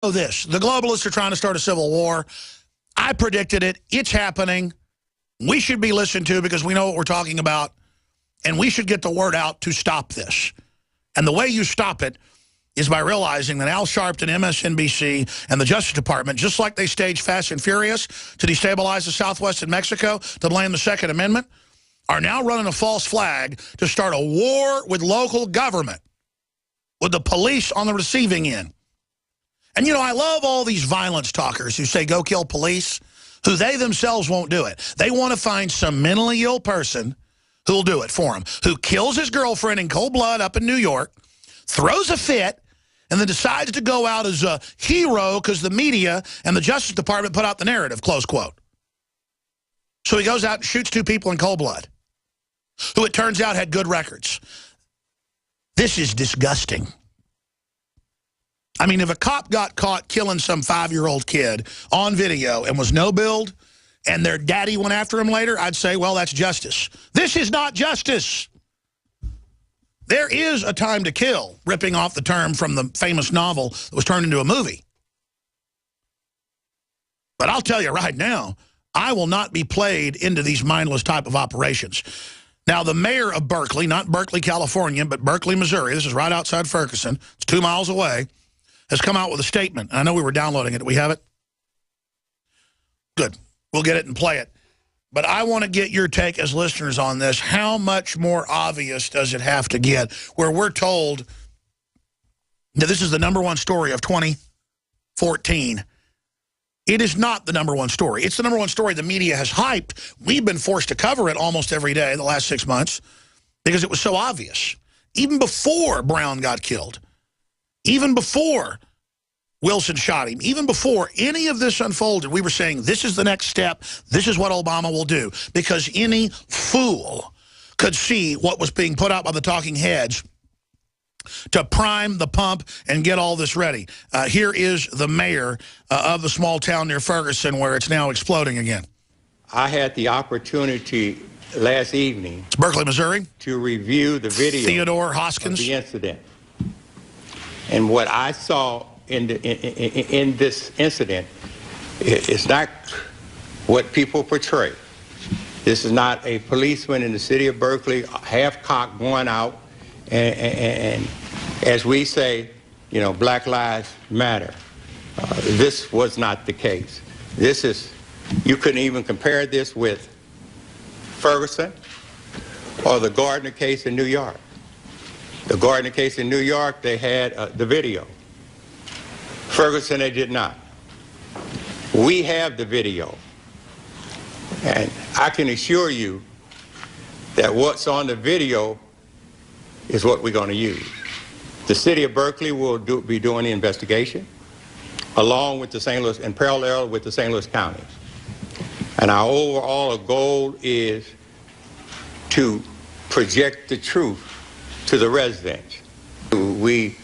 This. The globalists are trying to start a civil war. I predicted it. It's happening. We should be listened to because we know what we're talking about. And we should get the word out to stop this. And the way you stop it is by realizing that Al Sharpton, MSNBC, and the Justice Department, just like they staged Fast and Furious to destabilize the Southwest and Mexico to blame the Second Amendment, are now running a false flag to start a war with local government, with the police on the receiving end. And, you know, I love all these violence talkers who say, go kill police, who they themselves won't do it. They want to find some mentally ill person who'll do it for them, who kills his girlfriend in cold blood up in New York, throws a fit, and then decides to go out as a hero because the media and the Justice Department put out the narrative, close quote. So he goes out and shoots 2 people in cold blood, who it turns out had good records. This is disgusting. I mean, if a cop got caught killing some 5-year-old kid on video and was no build, and their daddy went after him later, I'd say, well, that's justice. This is not justice. There is a time to kill, ripping off the term from the famous novel that was turned into a movie. But I'll tell you right now, I will not be played into these mindless type of operations. Now, the mayor of Berkeley, not Berkeley, California, but Berkeley, Missouri, this is right outside Ferguson, it's 2 miles away, has come out with a statement. I know we were downloading it. Do we have it? Good. We'll get it and play it. But I want to get your take as listeners on this. How much more obvious does it have to get where we're told that this is the #1 story of 2014? It is not the #1 story. It's the #1 story the media has hyped. We've been forced to cover it almost every day the last 6 months because it was so obvious. Even before Brown got killed. Even before Wilson shot him, even before any of this unfolded, we were saying this is the next step. This is what Obama will do. Because any fool could see what was being put out by the talking heads to prime the pump and get all this ready. Here is the mayor of the small town near Ferguson where it's now exploding again. I had the opportunity last evening. It's Berkeley, Missouri. To review the video. Theodore Hoskins. Of the incident. And what I saw in this incident is not what people portray. This is not a policeman in the city of Berkeley, half-cocked, going out, and as we say, you know, Black Lives Matter. This was not the case. This is, you couldn't even compare this with Ferguson or the Gardner case in New York. The Gardner case in New York, they had the video. Ferguson, they did not. We have the video. And I can assure you that what's on the video is what we're going to use. The city of Berkeley will be doing the investigation along with the St. Louis, in parallel with the St. Louis counties. And our overall goal is to project the truth to the residents. We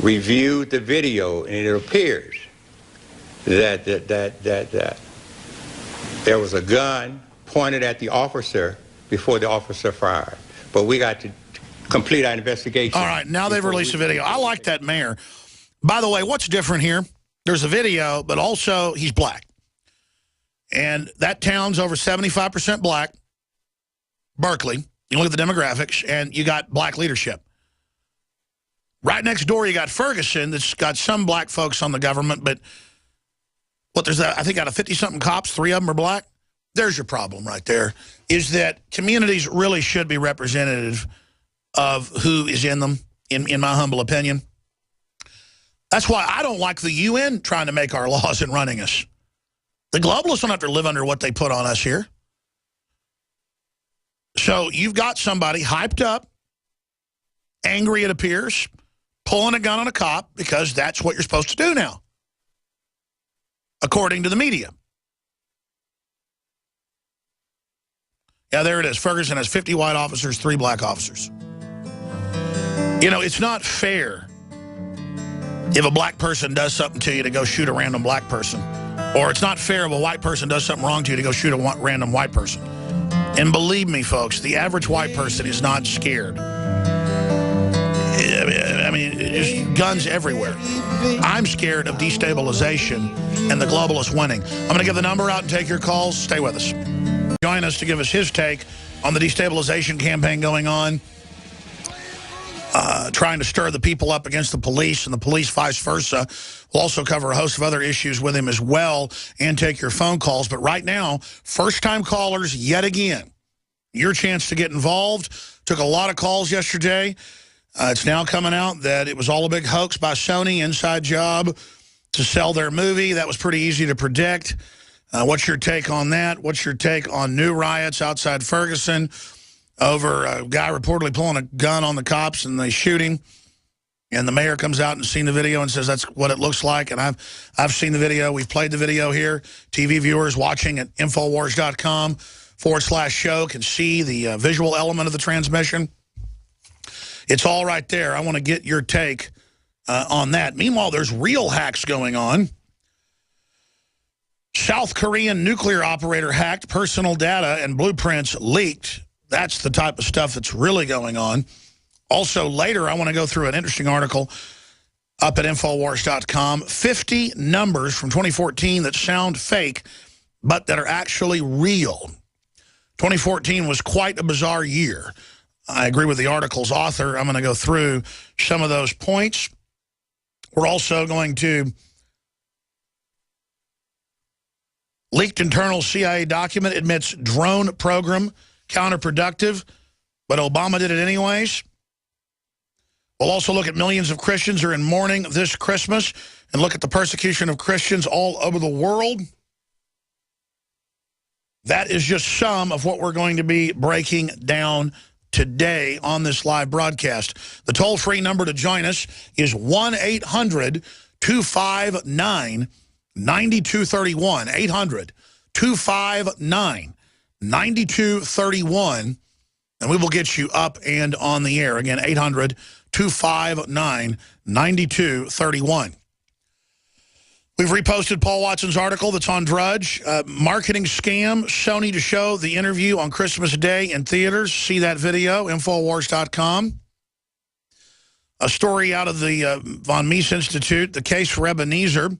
reviewed the video, and it appears that there was a gun pointed at the officer before the officer fired. But we got to complete our investigation. All right, now they've released a video. I like that mayor. By the way, what's different here? There's a video, but also he's black. And that town's over 75% black, Berkeley. You look at the demographics, and you got black leadership. Right next door, you got Ferguson that's got some black folks on the government, but there's I think out of 50-something cops, 3 of them are black. There's your problem right there, is that communities really should be representative of who is in them, in my humble opinion. That's why I don't like the UN trying to make our laws and running us. The globalists don't have to live under what they put on us here. So you've got somebody hyped up, angry it appears, pulling a gun on a cop because that's what you're supposed to do now, according to the media. Yeah, there it is. Ferguson has 50 white officers, 3 black officers. You know, it's not fair if a black person does something to you to go shoot a random black person. Or it's not fair if a white person does something wrong to you to go shoot a random white person. And believe me, folks, the average white person is not scared. I mean, just guns everywhere. I'm scared of destabilization and the globalists winning. I'm going to give the number out and take your calls. Stay with us. Join us to give us his take on the destabilization campaign going on, trying to stir the people up against the police and the police vice versa. We'll also cover a host of other issues with him as well and take your phone calls. But right now, first-time callers yet again. Your chance to get involved. Took a lot of calls yesterday. It's now coming out that it was all a big hoax by Sony, inside job to sell their movie. That was pretty easy to predict. What's your take on that? What's your take on new riots outside Ferguson over a guy reportedly pulling a gun on the cops and they shoot him? And the mayor comes out and seen the video and says that's what it looks like. And I've seen the video. We've played the video here. TV viewers watching at Infowars.com/show can see the visual element of the transmission. It's all right there. I want to get your take on that. Meanwhile, there's real hacks going on. South Korean nuclear operator hacked, personal data and blueprints leaked. That's the type of stuff that's really going on. Also, later, I want to go through an interesting article up at Infowars.com. 50 numbers from 2014 that sound fake, but that are actually real. 2014 was quite a bizarre year. I agree with the article's author. I'm going to go through some of those points. We're also going to leaked internal CIA document admits drone program counterproductive, but Obama did it anyways. We'll also look at millions of Christians are in mourning this Christmas and look at the persecution of Christians all over the world. That is just some of what we're going to be breaking down today on this live broadcast. The toll-free number to join us is 1-800-259-9231. 800-259-9231. And we will get you up and on the air. Again, 800-259-9231. We've reposted Paul Watson's article that's on Drudge. Marketing scam, Sony to show the interview on Christmas Day in theaters. See that video, Infowars.com. A story out of the Von Mies Institute, the case for Ebenezer.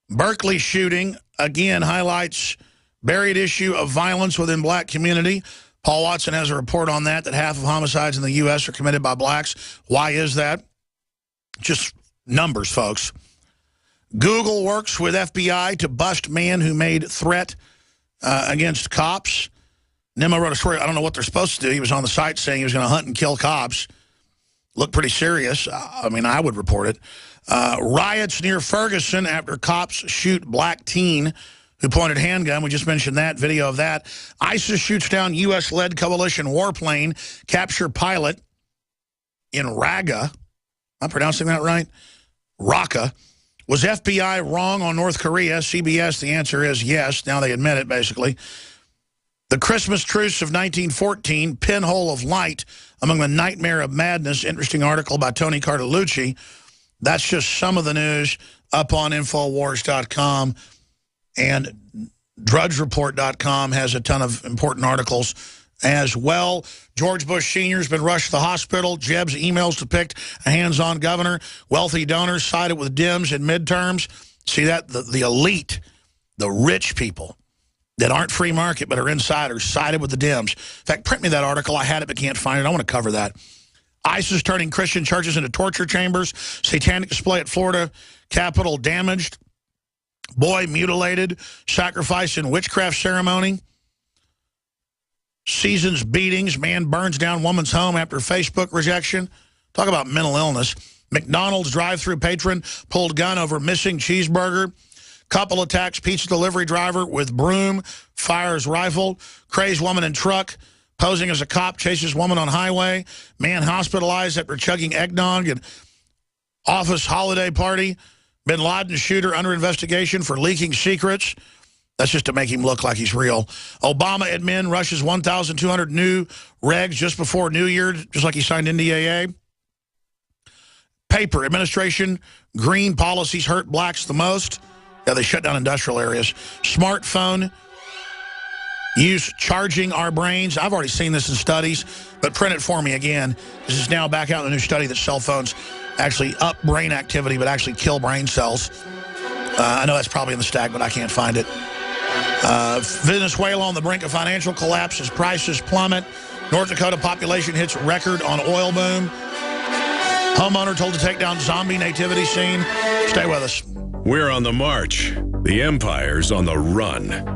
Berkeley shooting, again, highlights buried issue of violence within black community. Paul Watson has a report on that half of homicides in the U.S. are committed by blacks. Why is that? Just numbers, folks. Google works with FBI to bust man who made threat against cops. Nemo wrote a story. I don't know what they're supposed to do. He was on the site saying he was going to hunt and kill cops. Looked pretty serious. I mean, I would report it. Riots near Ferguson after cops shoot black teen who pointed handgun. We just mentioned that, video of that. ISIS shoots down U.S.-led coalition warplane, capture pilot in Raqqa. Am I pronouncing that right? Raqqa. Was FBI wrong on North Korea? CBS, the answer is yes. Now they admit it, basically. The Christmas truce of 1914, pinhole of light among the nightmare of madness. Interesting article by Tony Cartolucci. That's just some of the news up on Infowars.com. And DrudgeReport.com has a ton of important articles as well. George Bush Sr. has been rushed to the hospital. Jeb's emails depict a hands-on governor. Wealthy donors sided with Dems in midterms. See that? The elite, the rich people that aren't free market but are insiders sided with the Dems. In fact, print me that article. I had it but can't find it. I want to cover that. ISIS turning Christian churches into torture chambers. Satanic display at Florida Capitol damaged. Boy mutilated. Sacrifice in witchcraft ceremony. Seasons beatings. Man burns down woman's home after Facebook rejection. Talk about mental illness. McDonald's drive-thru patron pulled gun over missing cheeseburger. Couple attacks pizza delivery driver with broom. Fires rifle. Crazed woman in truck posing as a cop chases woman on highway. Man hospitalized after chugging eggnog and office holiday party. Bin Laden shooter under investigation for leaking secrets. That's just to make him look like he's real. Obama admin rushes 1,200 new regs just before New Year, just like he signed NDAA. Paper administration, green policies hurt blacks the most. Yeah, they shut down industrial areas. Smartphone use charging our brains. I've already seen this in studies, but print it for me again. This is now back out in a new study that cell phones actually up brain activity, but actually kill brain cells. I know that's probably in the stack, but I can't find it. Venezuela on the brink of financial collapse as prices plummet. North Dakota population hits record on oil boom. Homeowner told to take down zombie nativity scene. Stay with us. We're on the march. The empire's on the run.